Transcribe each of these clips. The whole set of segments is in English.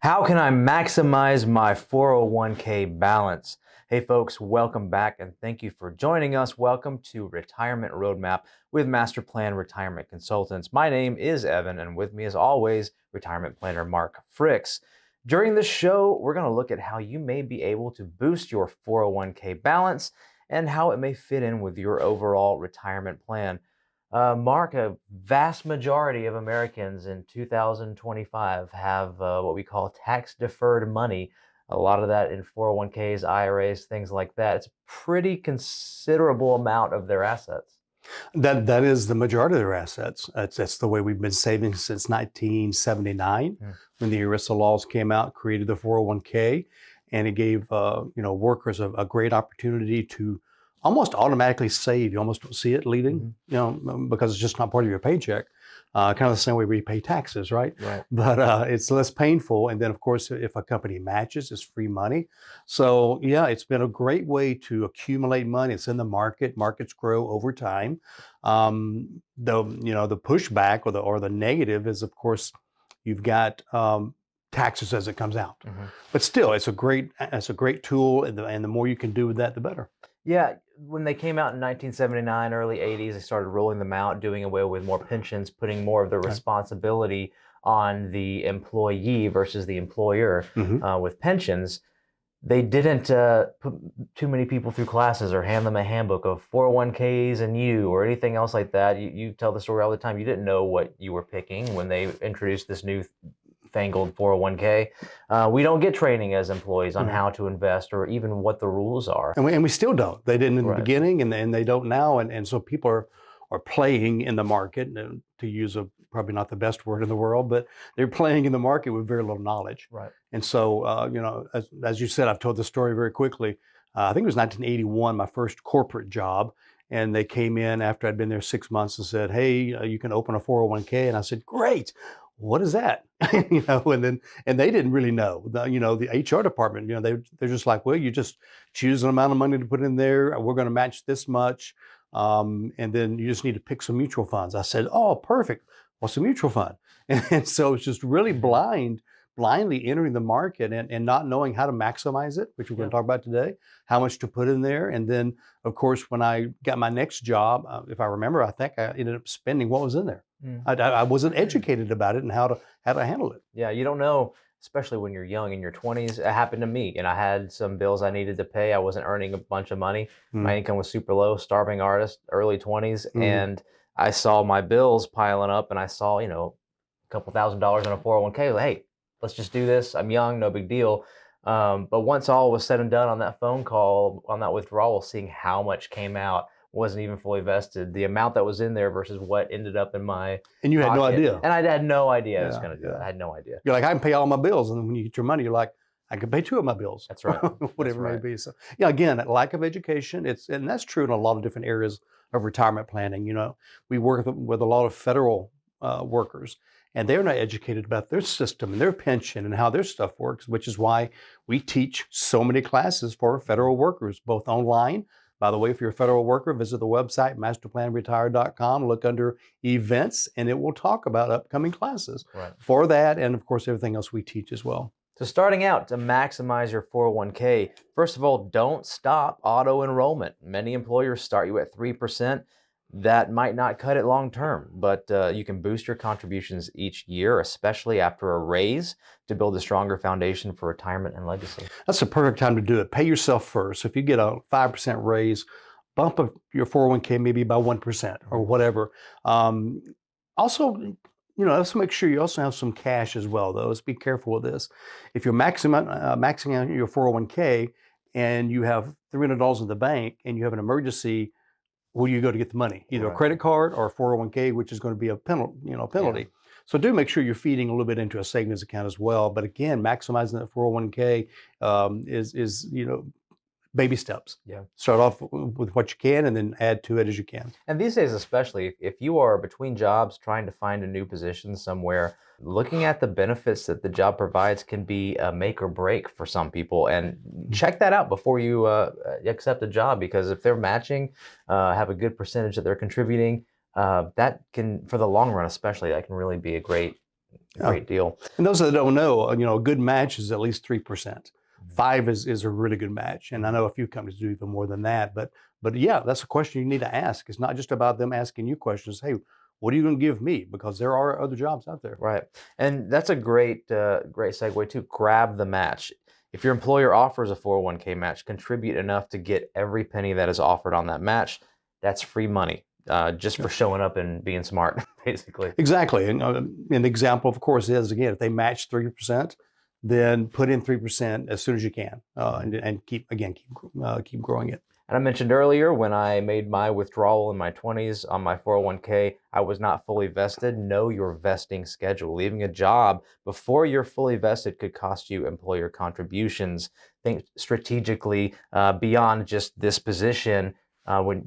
How can I maximize my 401k balance? Hey folks, welcome back and thank you for joining us. Welcome to Retirement Roadmap with MasterPlan Retirement Consultants. My name is Evan and with me as always, retirement planner Mark Fricks. During this show, we're going to look at how you may be able to boost your 401k balance and how it may fit in with your overall retirement plan. Mark, a vast majority of Americans in 2025 have what we call tax deferred money. A lot of that in 401ks, IRAs, things like that. It's a pretty considerable amount of their assets. That is the majority of their assets. That's the way we've been saving since 1979, when the ERISA laws came out, created the 401k, and it gave workers a great opportunity to almost automatically save. You almost don't see it leaving, because it's just not part of your paycheck. Kind of the same way we pay taxes, right? Right. But it's less painful. And then, of course, if a company matches, it's free money. So, yeah, it's been a great way to accumulate money. It's in the market. Markets grow over time. The pushback or the negative is, of course, you've got taxes as it comes out. But still, it's a great tool, and the more you can do with that, the better. Yeah, when they came out in 1979, early 80s, they started rolling them out, doing away with more pensions, putting more of the responsibility on the employee versus the employer with pensions. They didn't put too many people through classes or hand them a handbook of 401ks and or anything else like that. You tell the story all the time. You didn't know what you were picking when they introduced this new fangled 401k. We don't get training as employees on how to invest or even what the rules are. And we still don't. They didn't in the beginning, and they don't now. And so people are playing in the market, to use probably not the best word in the world, but they're playing in the market with very little knowledge. Right. And so, as you said, I've told the story very quickly. I think it was 1981, my first corporate job. And they came in after I'd been there 6 months and said, "Hey, you can open a 401k." And I said, "Great. What is that?" And they didn't really know. The HR department, they're just like, "Well, you just choose an amount of money to put in there. We're going to match this much. And then you just need to pick some mutual funds." I said, "Oh, perfect. What's a mutual fund?" And so it's just really blindly entering the market and not knowing how to maximize it, which we're going to talk about today, how much to put in there. And then, of course, when I got my next job, if I remember, I think I ended up spending what was in there. I wasn't educated about it and how to handle it. Yeah, you don't know, especially when you're young in your 20s. It happened to me, and I had some bills I needed to pay. I wasn't earning a bunch of money. My income was super low, starving artist, early 20s, and I saw my bills piling up, and I saw, a couple $1,000s in a 401k. Like, hey, let's just do this. I'm young, no big deal. But once all was said and done on that phone call, on that withdrawal, seeing how much came out, wasn't even fully vested, the amount that was in there versus what ended up in my And you had no idea. And I had no idea I was going to do it. I had no idea. You're like, "I can pay all my bills." And then when you get your money, you're like, "I can pay 2 of my bills." That's right. Whatever it may be. So, again, lack of education. And that's true in a lot of different areas of retirement planning. We work with a lot of federal workers, and they're not educated about their system and their pension and how their stuff works, which is why we teach so many classes for federal workers, both online. By the way, if you're a federal worker, visit the website, masterplanretire.com, look under events, and it will talk about upcoming classes for that, and of course, everything else we teach as well. So starting out, to maximize your 401k, first of all, don't stop auto enrollment. Many employers start you at 3%. That might not cut it long term, but you can boost your contributions each year, especially after a raise, to build a stronger foundation for retirement and legacy. That's the perfect time to do it. Pay yourself first. If you get a 5% raise, bump up your 401k maybe by 1% or whatever. Also, let's make sure you also have some cash as well, though. Let's be careful with this. If you're maxing out your 401k and you have $300 in the bank and you have an emergency, where do you go to get the money? Either a credit card or a 401k, which is going to be a penalty. So do make sure you're feeding a little bit into a savings account as well. But again, maximizing that 401k is baby steps. Yeah. Start off with what you can and then add to it as you can. And these days, especially if you are between jobs trying to find a new position somewhere, looking at the benefits that the job provides can be a make or break for some people. And check that out before you accept a job, because if they're matching, have a good percentage that they're contributing, that can, for the long run especially, that can really be a great a great deal. And those that don't know, a good match is at least 3%. 5 is a really good match, and I know a few companies do even more than that. But yeah, that's a question you need to ask. It's not just about them asking you questions. Hey, what are you going to give me? Because there are other jobs out there. Right. And that's a great segue to grab the match. If your employer offers a 401k match, contribute enough to get every penny that is offered on that match. That's free money, just for showing up and being smart, basically. Exactly. And the example, of course, is, again, if they match 3%, then put in 3% as soon as you can, and keep growing it. And I mentioned earlier, when I made my withdrawal in my 20s on my 401k, I was not fully vested. Know your vesting schedule. Leaving a job before you're fully vested could cost you employer contributions. Think strategically beyond just this position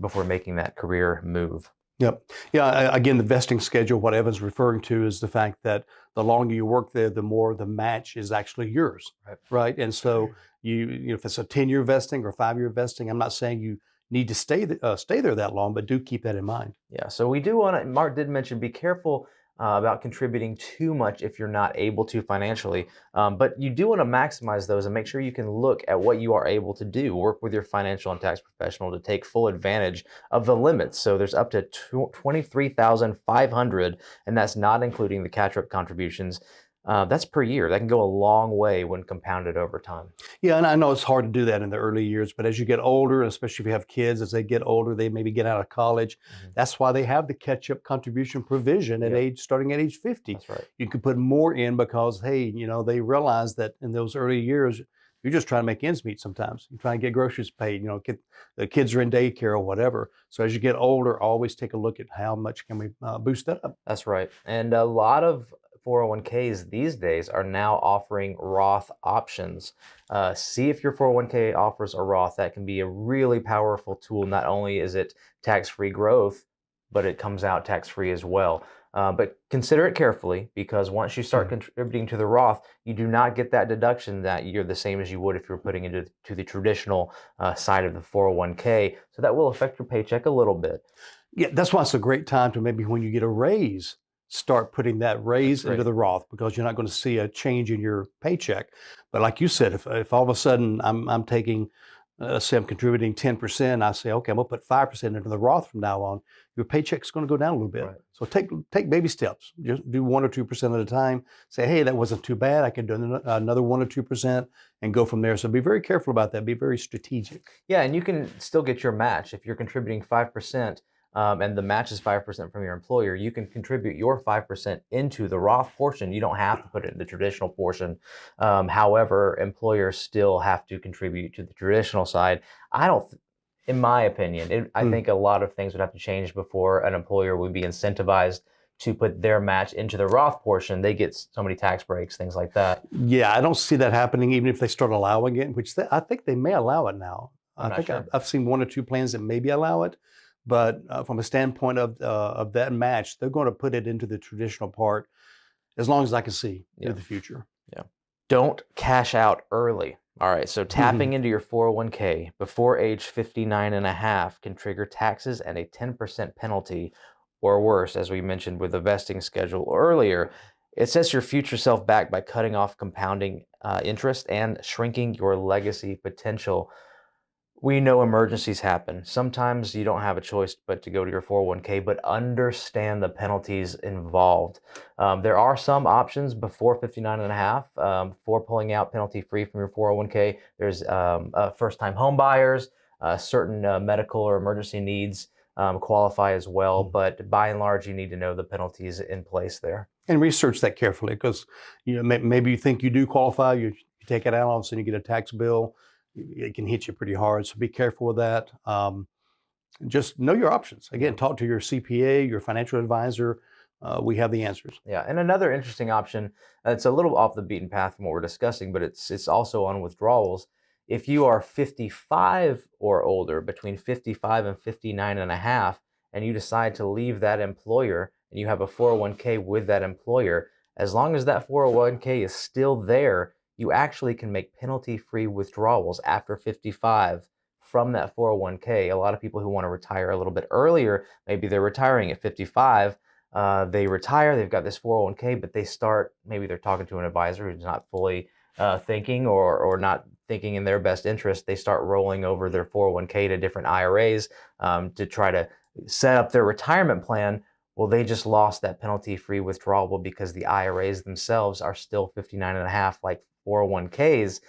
before making that career move. Yep. Yeah. Again, the vesting schedule, what Evan's referring to is the fact that the longer you work there, the more the match is actually yours. Right. And so if it's a 10-year vesting or 5-year vesting, I'm not saying you need to stay there that long, but do keep that in mind. Yeah. So we do want to, Mark did mention, be careful about contributing too much if you're not able to financially. But you do want to maximize those and make sure you can look at what you are able to do. Work with your financial and tax professional to take full advantage of the limits. So there's up to $23,500, and that's not including the catch-up contributions. That's per year. That can go a long way when compounded over time. Yeah, and I know it's hard to do that in the early years, but as you get older, especially if you have kids, as they get older, they maybe get out of college. That's why they have the catch-up contribution provision starting at age 50. That's right. You can put more in because, hey, they realize that in those early years, you're just trying to make ends meet sometimes. You're trying to get groceries paid, the kids are in daycare or whatever. So as you get older, always take a look at how much can we boost that up. That's right. And a lot of 401ks these days are now offering Roth options. See if your 401k offers a Roth. That can be a really powerful tool. Not only is it tax-free growth, but it comes out tax-free as well. But consider it carefully, because once you start contributing to the Roth, you do not get that deduction that you're the same as you would if you were putting into the traditional side of the 401k. So that will affect your paycheck a little bit. Yeah, that's why it's a great time to, maybe when you get a raise, start putting that raise into the Roth, because you're not going to see a change in your paycheck. But like you said, if all of a sudden I'm taking, say I'm contributing 10%, I say, okay, I'm going to put 5% into the Roth from now on, your paycheck's going to go down a little bit. Right. So take baby steps. Just do 1 or 2% at a time. Say, hey, that wasn't too bad. I can do another 1 or 2% and go from there. So be very careful about that. Be very strategic. Yeah, and you can still get your match if you're contributing 5%. And the match is 5% from your employer. You can contribute your 5% into the Roth portion. You don't have to put it in the traditional portion. However, employers still have to contribute to the traditional side. In my opinion, I think a lot of things would have to change before an employer would be incentivized to put their match into the Roth portion. They get so many tax breaks, things like that. Yeah, I don't see that happening, even if they start allowing it, which I think they may allow it now. I've seen 1 or 2 plans that maybe allow it. But from a standpoint of that match, they're going to put it into the traditional part as long as I can see into the future. Yeah. Don't cash out early. All right. So tapping into your 401k before age 59 and a half can trigger taxes and a 10% penalty, or worse, as we mentioned with the vesting schedule earlier. It sets your future self back by cutting off compounding interest and shrinking your legacy potential. We know emergencies happen. Sometimes you don't have a choice but to go to your 401k, but understand the penalties involved. There are some options before 59 and a half for pulling out penalty-free from your 401k. There's first-time home buyers, certain medical or emergency needs qualify as well, but by and large, you need to know the penalties in place there. And research that carefully, because maybe you think you do qualify, you take it out, all of a sudden you get a tax bill. It can hit you pretty hard, so be careful with that. Just know your options. Again, talk to your CPA, your financial advisor. We have the answers. Yeah, and another interesting option, it's a little off the beaten path from what we're discussing, but it's also on withdrawals. If you are 55 or older, between 55 and 59 and a half, and you decide to leave that employer and you have a 401k with that employer, as long as that 401k is still there, you actually can make penalty-free withdrawals after 55 from that 401k. A lot of people who want to retire a little bit earlier, maybe they're retiring at 55, They retire, they've got this 401k, but they start, maybe they're talking to an advisor who's not fully thinking or not thinking in their best interest. They start rolling over their 401k to different IRAs to try to set up their retirement plan. Well, they just lost that penalty-free withdrawable because the IRAs themselves are still 59 and a half like 401ks.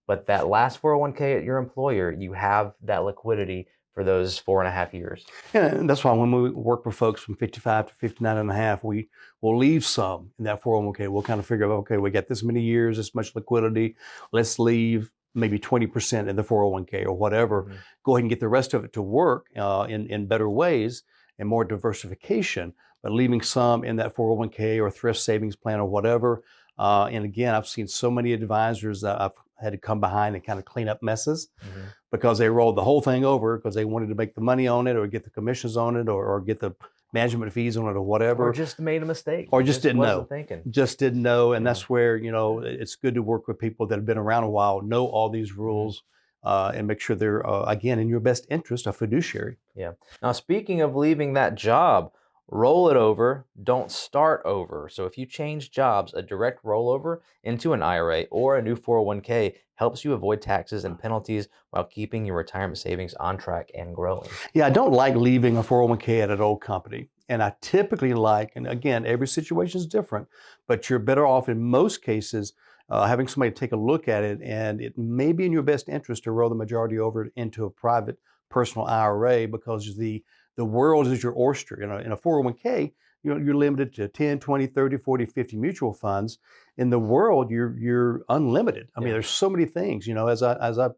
But that last 401k at your employer, you have that liquidity for those 4.5 years. And that's why when we work with folks from 55 to 59 and a half, we will leave some in that 401k. We'll kind of figure out, okay, we got this many years, this much liquidity. Let's leave maybe 20% in the 401k or whatever. Mhm. Go ahead and get the rest of it to work in better ways and more diversification, but leaving some in that 401k or thrift savings plan or whatever. And again, I've seen so many advisors that I've had to come behind and kind of clean up messes Mhm. because they rolled the whole thing over because they wanted to make the money on it or get the commissions on it or get the management fees on it or Or whatever, just made a mistake. or just didn't wasn't know. thinking. Just didn't know. And Yeah. that's where, it's good to work with people that have been around a while, know all these rules, and make sure they're, again, in your best interest, a fiduciary. Yeah. Now, speaking of leaving that job, roll it over, don't start over. So if you change jobs, a direct rollover into an IRA or a new 401k helps you avoid taxes and penalties while keeping your retirement savings on track and growing. Yeah, I don't like leaving a 401k at an old company. And I typically like, and again, every situation is different, but you're better off in most cases having somebody take a look at it. And it may be in your best interest to roll the majority over into a private personal IRA because the world is your oyster. In a 401k, you're limited to 10, 20, 30, 40, 50 mutual funds. In the world, you're unlimited. I mean, Yeah. there's so many things, as I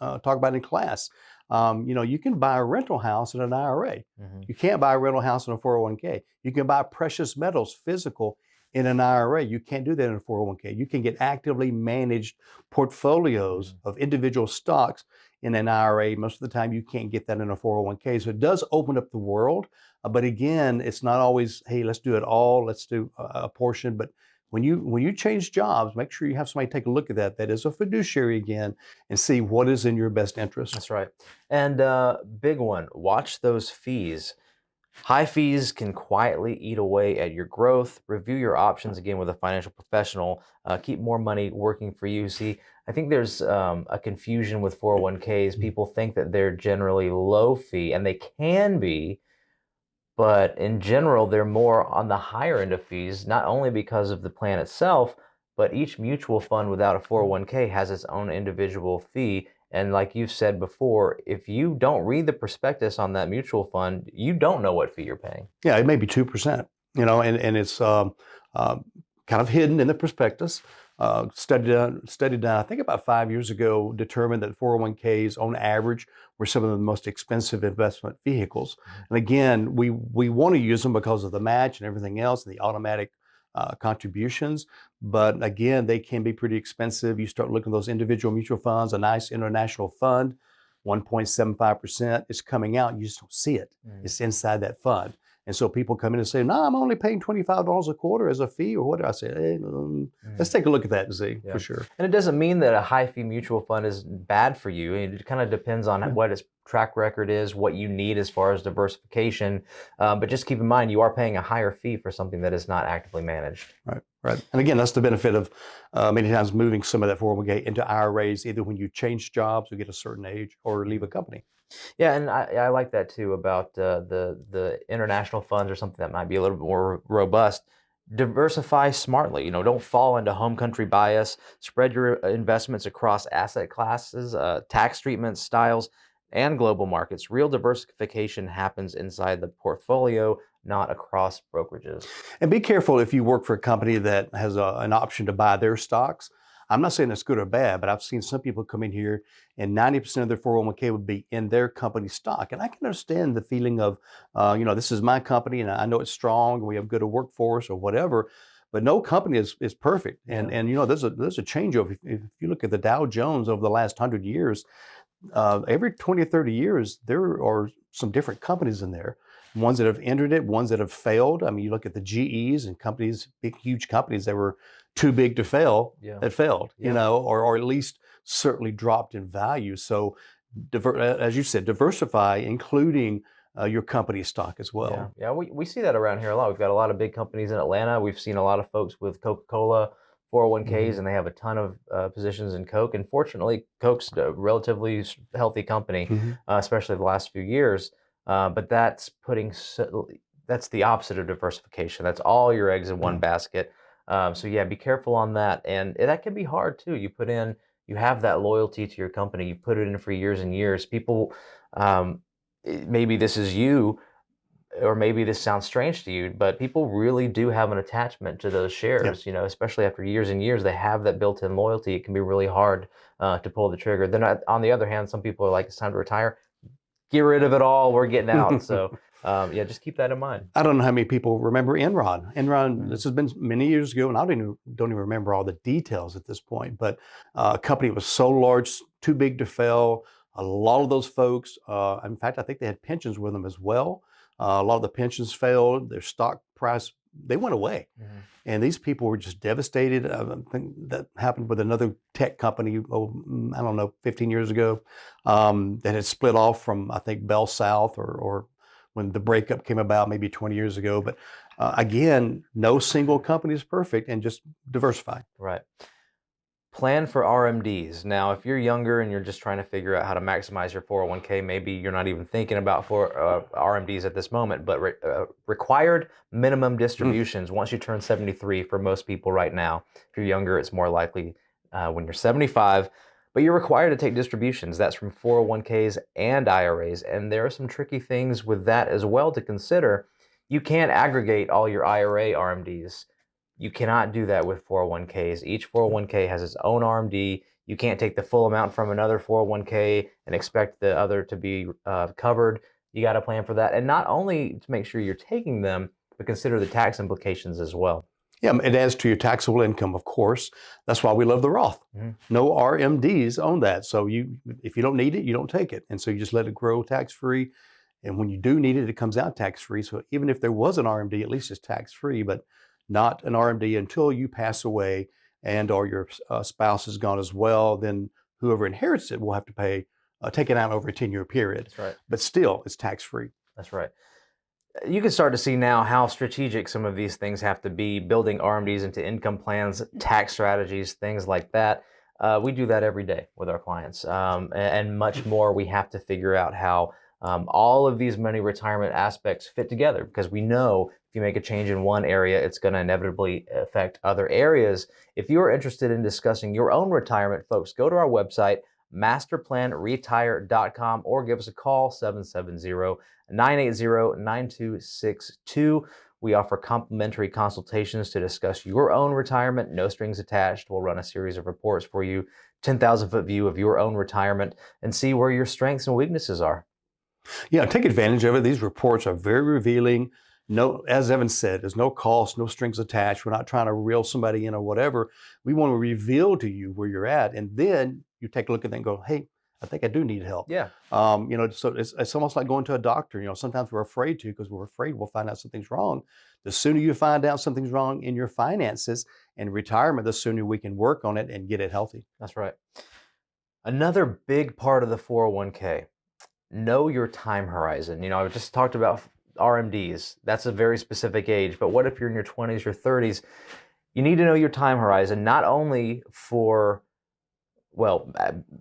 talk about in class. You can buy a rental house in an IRA. Mhm. You can't buy a rental house in a 401k. You can buy precious metals physical in an IRA. You can't do that in a 401k. You can get actively managed portfolios of individual stocks in an IRA. Most of the time, you can't get that in a 401k. So it does open up the world. But again, it's not always, hey, let's do it all. Let's do a portion. But when you change jobs, make sure you have somebody take a look at that is a fiduciary again and see what is in your best interest. That's right. And big one, watch those fees. High fees can quietly eat away at your growth. Review your options again with a financial professional. Keep more money working for you. See, I think there's a confusion with 401ks. People think that they're generally low fee, and they can be, but in general, they're more on the higher end of fees, not only because of the plan itself, but each mutual fund without a 401k has its own individual fee. And like you've said before, if you don't read the prospectus on that mutual fund, you don't know what fee you're paying. Yeah, it may be 2%, and it's kind of hidden in the prospectus. Studied done, I think about 5 years ago, determined that 401ks on average were some of the most expensive investment vehicles. And again, we want to use them because of the match and everything else and the automatic contributions. But again, they can be pretty expensive. You start looking at those individual mutual funds, a nice international fund, 1.75% is coming out. You just don't see it. It's inside that fund. And so people come in and say, no, I'm only paying $25 a quarter as a fee or what? I say, hey, let's take a look at that and see Yeah. for sure. And it doesn't mean that a high fee mutual fund is bad for you. It kind of depends on what its track record is, what you need as far as diversification. But just keep in mind, you are paying a higher fee for something that is not actively managed. Right, right. And again, that's the benefit of many times moving some of that 401k into IRAs, either when you change jobs or get a certain age or leave a company. Yeah, and I like that too about the international funds or something that might be a little bit more robust. Diversify smartly. Don't fall into home country bias. Spread your investments across asset classes, tax treatments, styles, and global markets. Real diversification happens inside the portfolio, not across brokerages. And be careful if you work for a company that has an option to buy their stocks. I'm not saying it's good or bad, but I've seen some people come in here and 90% of their 401k would be in their company stock. And I can understand the feeling of, this is my company and I know it's strong and we have good workforce or whatever. But no company is perfect. And there's a changeover. If you look at the Dow Jones over the last 100 years, every 20 or 30 years, there are some different companies in there. Ones that have entered it, ones that have failed. I mean, you look at the GEs and companies, big, huge companies that were too big to fail, that failed, or at least certainly dropped in value. So, as you said, diversify, including your company stock as Yeah, well. yeah, we see that around here a lot. We've got a lot of big companies in Atlanta. We've seen a lot of folks with Coca-Cola 401ks, Mhm. and they have a ton of positions in Coke. And fortunately, Coke's a relatively healthy company, Mhm. especially the last few years. But that's the opposite of diversification. That's all your eggs in one Yeah. basket. So yeah, be careful on that, and that can be hard too. You have that loyalty to your company. You put it in for years and years. People, maybe this is you or maybe this sounds strange to you, but people really do have an attachment to those Yeah. shares, especially after years and years, they have that built-in loyalty. It can be really hard to pull the trigger. Then on the other hand, some people are like, it's time to retire. Get rid of it all. We're getting out. So yeah, just keep that in mind. I don't know how many people remember Enron. Enron, Mhm. this has been many years ago, and I don't even remember all the details at this point. But a company was so large, too big to fail. A lot of those folks, in fact, I think they had pensions with them as well. A lot of the pensions failed. Their stock price, they went away. Mhm. And these people were just devastated. I think that happened with another tech company, I don't know, 15 years ago, that had split off from, I think, Bell South or when the breakup came about maybe 20 years ago. But again, no single company is perfect, and just diversify. Right. Plan for RMDs. Now, if you're younger and you're just trying to figure out how to maximize your 401k, maybe you're not even thinking about RMDs at this moment, but required minimum Mm. distributions once you turn 73 for most people right now. If you're younger, it's more likely when you're 75, but you're required to take distributions. That's from 401ks and IRAs, and there are some tricky things with that as well to consider. You can't aggregate all your IRA RMDs. You cannot do that with 401ks. Each 401k has its own RMD. You can't take the full amount from another 401k and expect the other to be covered. You got to plan for that. And not only to make sure you're taking them, but consider the tax implications as well. Yeah, it adds to your taxable income, of course. That's why we love the Roth. Mhm. No RMDs on that. So if you don't need it, you don't take it. And so you just let it grow tax free. And when you do need it, it comes out tax free. So even if there was an RMD, at least it's tax free, but not an RMD until you pass away and or your spouse is gone as well. Then whoever inherits it will have to pay, take it out over a 10-year period. That's right. But still, it's tax free. That's right. You can start to see now how strategic some of these things have to be, building RMDs into income plans, tax strategies, things like that. We do that every day with our clients, and much more. We have to figure out how all of these money retirement aspects fit together, because we know if you make a change in one area, it's going to inevitably affect other areas. If you're interested in discussing your own retirement, folks, go to our website, masterplanretire.com, or give us a call, 770-980-9262. We offer complimentary consultations to discuss your own retirement, no strings attached. We'll run a series of reports for you, 10,000-foot view of your own retirement, and see where your strengths and weaknesses are. Yeah, take advantage of it. These reports are very revealing. No, as Evan said, there's no cost, no strings attached. We're not trying to reel somebody in or whatever. We want to reveal to you where you're at, and then you take a look at that and go, "Hey, I think I do need help." Yeah, So it's almost like going to a doctor. Sometimes we're afraid to because we're afraid we'll find out something's wrong. The sooner you find out something's wrong in your finances and retirement, the sooner we can work on it and get it healthy. that's right. Another big part of the 401k, know your time horizon. I just talked about RMDs. That's a very specific age, but what if you're in your 20s or 30s? You need to know your time horizon, not only for, well,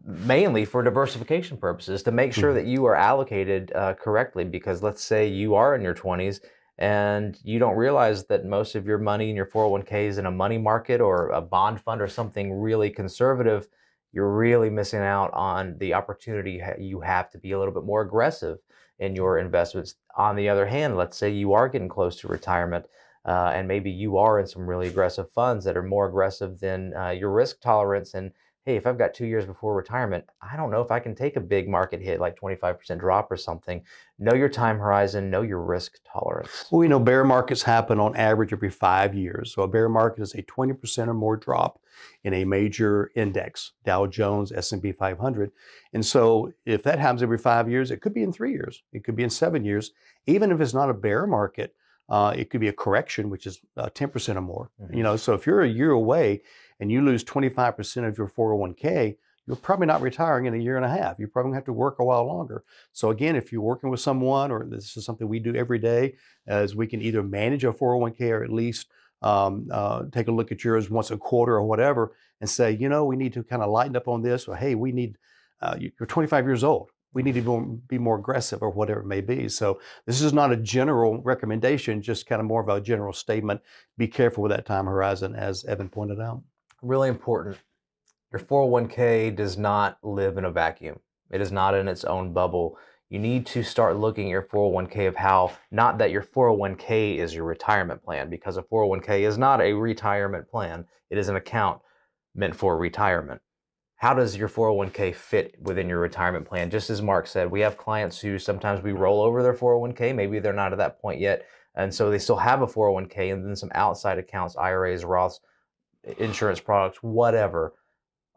mainly for diversification purposes, to make sure Mhm. that you are allocated correctly. Because let's say you are in your 20s and you don't realize that most of your money in your 401k is in a money market or a bond fund or something really conservative. You're really missing out on the opportunity you have to be a little bit more aggressive in your investments. On the other hand, let's say you are getting close to retirement, and maybe you are in some really aggressive funds that are more aggressive than your risk tolerance. And hey, if I've got 2 years before retirement, I don't know if I can take a big market hit, like 25% drop or something. Know your time horizon, know your risk tolerance. Well, we know bear markets happen on average every 5 years. So a bear market is a 20% or more drop in a major index, Dow Jones, S&P 500. And so if that happens every 5 years, it could be in 3 years. It could be in 7 years. Even if it's not a bear market, it could be a correction, which is 10% or more. Mhm. So if you're a year away and you lose 25% of your 401k, you're probably not retiring in a year and a half. You're probably gonna have to work a while longer. So again, if you're working with someone, or this is something we do every day, as we can either manage a 401k or at least take a look at yours once a quarter or whatever, and say, we need to kind of lighten up on this, or hey, we need, you're 25 years old. We need to be more aggressive, or whatever it may be. So this is not a general recommendation, just kind of more of a general statement. Be careful with that time horizon, as Evan pointed out. Really important. Your 401k does not live in a vacuum. It is not in its own bubble. You need to start looking at your 401k of how, not that your 401k is your retirement plan, because a 401k is not a retirement plan. It is an account meant for retirement. How does your 401k fit within your retirement plan? Just as Mark said, we have clients who sometimes we roll over their 401k. Maybe they're not at that point yet, and so they still have a 401k and then some outside accounts, IRAs, Roths, insurance products, whatever.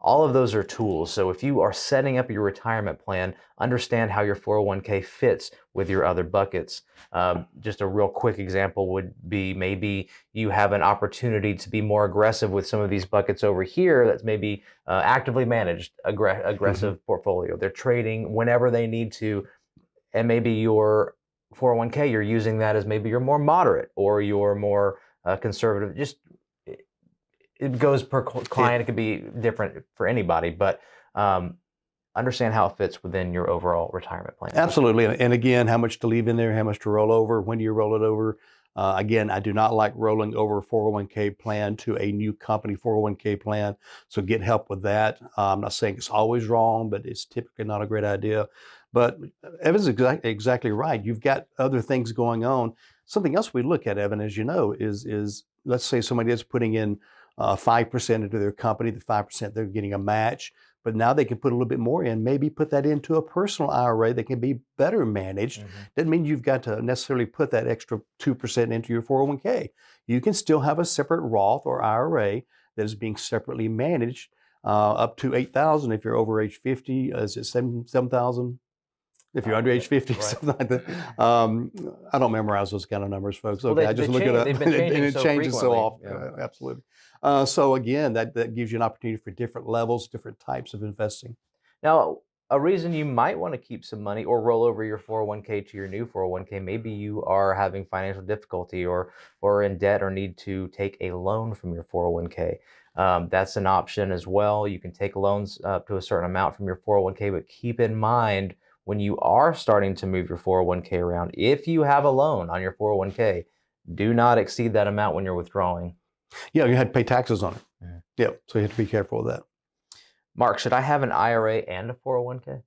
All of those are tools. So if you are setting up your retirement plan, understand how your 401k fits with your other buckets. Just a real quick example would be, maybe you have an opportunity to be more aggressive with some of these buckets over here. That's maybe actively managed, aggressive portfolio. They're trading whenever they need to. And maybe your 401k, you're using that as maybe your more moderate or your more conservative. Just it goes per client. It could be different for anybody, but understand how it fits within your overall retirement plan. Absolutely. And again, how much to leave in there, how much to roll over, when do you roll it over? Again, I do not like rolling over a 401k plan to a new company 401k plan. So get help with that. I'm not saying it's always wrong, but it's typically not a great idea. But Evan's exactly right. You've got other things going on. Something else we look at, Evan, as you know, is let's say somebody is putting in 5% into their company, the 5% they're getting a match, but now they can put a little bit more in, maybe put that into a personal IRA that can be better managed. Doesn't mean you've got to necessarily put that extra 2% into your 401k. You can still have a separate Roth or IRA that is being separately managed, up to $8,000 if you're over age 50. Is it $7,000? If you're under age 50, right. Something like that. I don't memorize those kind of numbers, folks. Okay, I just look it up, and it changes so often. Yeah. Absolutely. So again, that gives you an opportunity for different levels, different types of investing. Now, a reason you might want to keep some money or roll over your 401k to your new 401k, maybe you are having financial difficulty or in debt or need to take a loan from your 401k. That's an option as well. You can take loans up to a certain amount from your 401k, but keep in mind, when you are starting to move your 401k around, if you have a loan on your 401k, do not exceed that amount when you're withdrawing. Yeah, you had to pay taxes on it. Yeah, so you have to be careful with that. Mark, should I have an IRA and a 401k?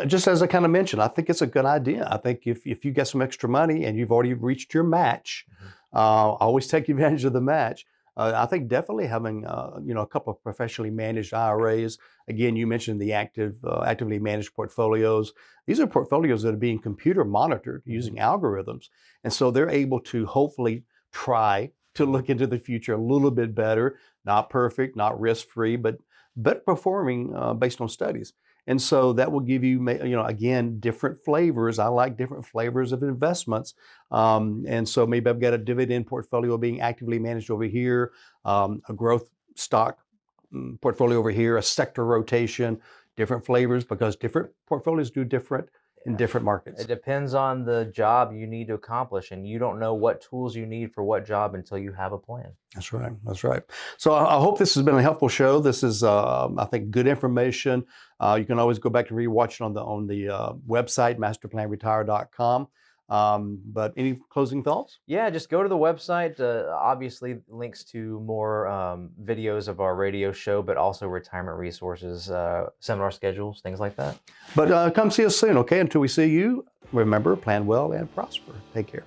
Just as I kind of mentioned, I think it's a good idea. I think if you get some extra money and you've already reached your match, always take advantage of the match. I think definitely having a couple of professionally managed IRAs. Again, you mentioned the actively managed portfolios. These are portfolios that are being computer monitored using algorithms, and so they're able to hopefully try to look into the future a little bit better. Not perfect, not risk-free, but better performing based on studies. And so that will give you, again, different flavors. I like different flavors of investments. And so maybe I've got a dividend portfolio being actively managed over here, a growth stock portfolio over here, a sector rotation, different flavors, because different portfolios do different in different markets. It depends on the job you need to accomplish, and you don't know what tools you need for what job until you have a plan. That's right. That's right. So I hope this has been a helpful show. This is, I think, good information. You can always go back and rewatch it on the website, masterplanretire.com. But any closing thoughts? Yeah, just go to the website. Obviously, links to more videos of our radio show, but also retirement resources, seminar schedules, things like that. But come see us soon, okay? Until we see you, remember, plan well and prosper. Take care.